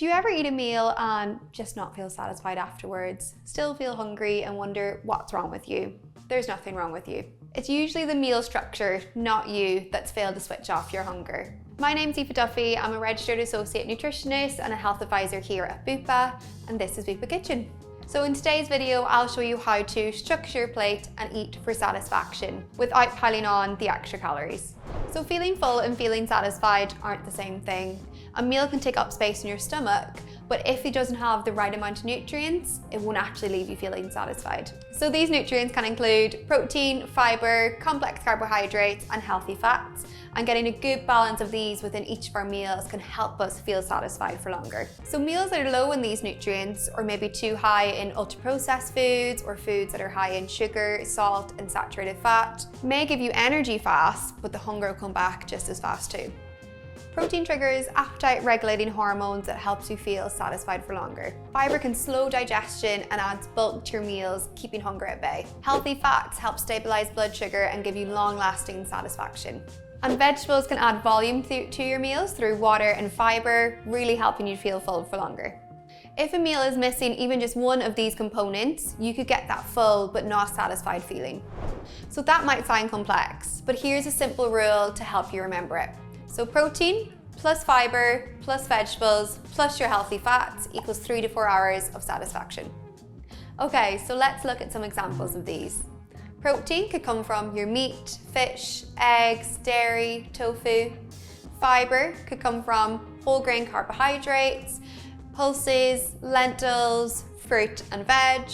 Do you ever eat a meal and just not feel satisfied afterwards? Still feel hungry and wonder what's wrong with you? There's nothing wrong with you. It's usually the meal structure, not you, that's failed to switch off your hunger. My name's Aoife Duffy. I'm a registered associate nutritionist and a health advisor here at Bupa, and this is Bupa Kitchen. So in today's video, I'll show you how to structure your plate and eat for satisfaction without piling on the extra calories. So feeling full and feeling satisfied aren't the same thing. A meal can take up space in your stomach, but if it doesn't have the right amount of nutrients, it won't actually leave you feeling satisfied. So these nutrients can include protein, fibre, complex carbohydrates, and healthy fats. And getting a good balance of these within each of our meals can help us feel satisfied for longer. So meals that are low in these nutrients, or maybe too high in ultra-processed foods, or foods that are high in sugar, salt, and saturated fat, may give you energy fast, but the hunger will come back just as fast too. Protein triggers appetite-regulating hormones that helps you feel satisfied for longer. Fibre can slow digestion and adds bulk to your meals, keeping hunger at bay. Healthy fats help stabilize blood sugar and give you long-lasting satisfaction. And vegetables can add volume to your meals through water and fibre, really helping you feel full for longer. If a meal is missing even just one of these components, you could get that full but not satisfied feeling. So that might sound complex, but here's a simple rule to help you remember it. So protein plus fibre plus vegetables plus your healthy fats equals 3 to 4 hours of satisfaction. Okay, so let's look at some examples of these. Protein could come from your meat, fish, eggs, dairy, tofu. Fibre could come from whole grain carbohydrates, pulses, lentils, fruit and veg.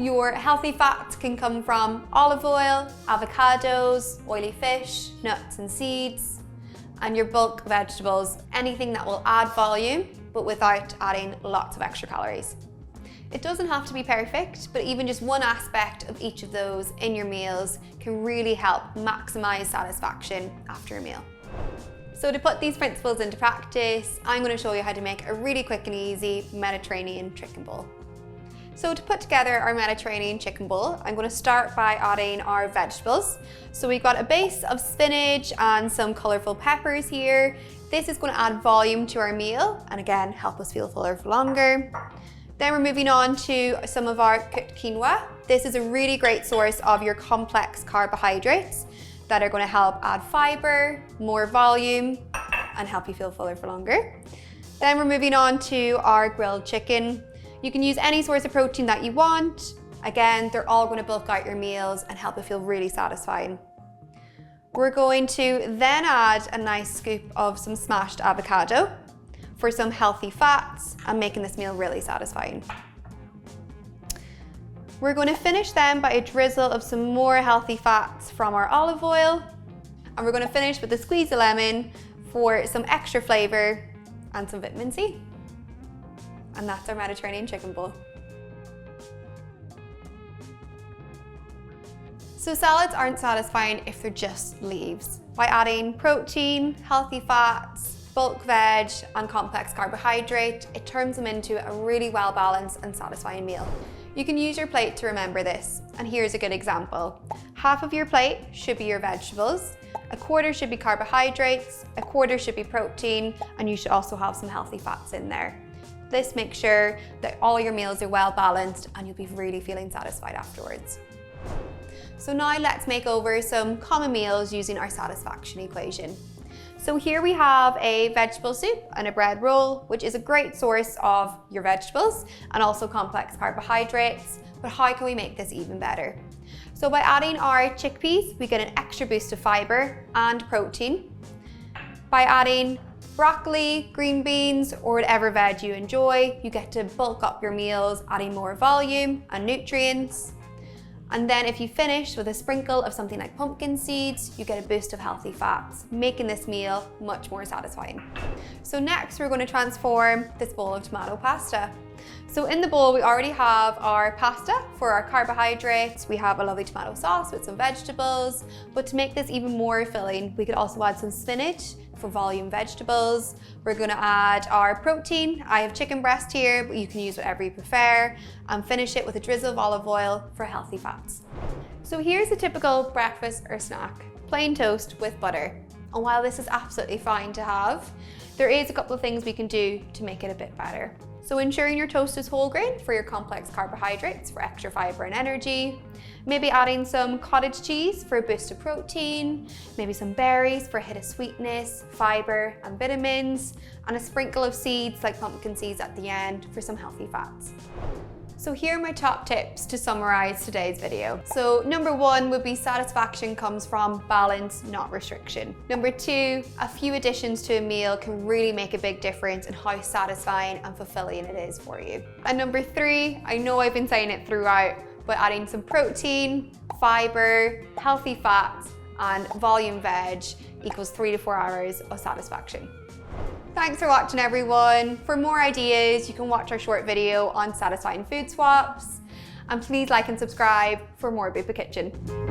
Your healthy fats can come from olive oil, avocados, oily fish, nuts and seeds. And your bulk vegetables, anything that will add volume, but without adding lots of extra calories. It doesn't have to be perfect, but even just one aspect of each of those in your meals can really help maximize satisfaction after a meal. So to put these principles into practice, I'm going to show you how to make a really quick and easy Mediterranean chicken bowl. So to put together our Mediterranean chicken bowl, I'm going to start by adding our vegetables. So we've got a base of spinach and some colourful peppers here. This is going to add volume to our meal and again help us feel fuller for longer. Then we're moving on to some of our cooked quinoa. This is a really great source of your complex carbohydrates that are going to help add fibre, more volume, and help you feel fuller for longer. Then we're moving on to our grilled chicken. You can use any source of protein that you want. Again, they're all going to bulk out your meals and help it feel really satisfying. We're going to then add a nice scoop of some smashed avocado for some healthy fats and making this meal really satisfying. We're going to finish then by a drizzle of some more healthy fats from our olive oil. And we're going to finish with a squeeze of lemon for some extra flavour and some vitamin C. And that's our Mediterranean chicken bowl. So salads aren't satisfying if they're just leaves. By adding protein, healthy fats, bulk veg, and complex carbohydrate, it turns them into a really well-balanced and satisfying meal. You can use your plate to remember this, and here's a good example. Half of your plate should be your vegetables, a quarter should be carbohydrates, a quarter should be protein, and you should also have some healthy fats in there. This makes sure that all your meals are well balanced and you'll be really feeling satisfied afterwards. So now let's make over some common meals using our satisfaction equation. So here we have a vegetable soup and a bread roll, which is a great source of your vegetables and also complex carbohydrates. But how can we make this even better? So by adding our chickpeas, we get an extra boost of fibre and protein. By adding broccoli, green beans, or whatever veg you enjoy, you get to bulk up your meals, adding more volume and nutrients. And then if you finish with a sprinkle of something like pumpkin seeds, you get a boost of healthy fats, making this meal much more satisfying. So next, we're going to transform this bowl of tomato pasta. So in the bowl, we already have our pasta for our carbohydrates. We have a lovely tomato sauce with some vegetables. But to make this even more filling, we could also add some spinach for volume vegetables. We're going to add our protein. I have chicken breast here, but you can use whatever you prefer. And finish it with a drizzle of olive oil for healthy fats. So here's a typical breakfast or snack. Plain toast with butter. And while this is absolutely fine to have, there is a couple of things we can do to make it a bit better. So ensuring your toast is whole grain for your complex carbohydrates for extra fibre and energy. Maybe adding some cottage cheese for a boost of protein. Maybe some berries for a hit of sweetness, fibre and vitamins. And a sprinkle of seeds like pumpkin seeds at the end for some healthy fats. So here are my top tips to summarize today's video. So number 1 would be satisfaction comes from balance, not restriction. Number 2, a few additions to a meal can really make a big difference in how satisfying and fulfilling it is for you. And number 3, I know I've been saying it throughout, but adding some protein, fiber, healthy fats, and volume veg equals 3 to 4 hours of satisfaction. Thanks for watching, everyone. For more ideas, you can watch our short video on satisfying food swaps. And please like and subscribe for more Bupa Kitchen.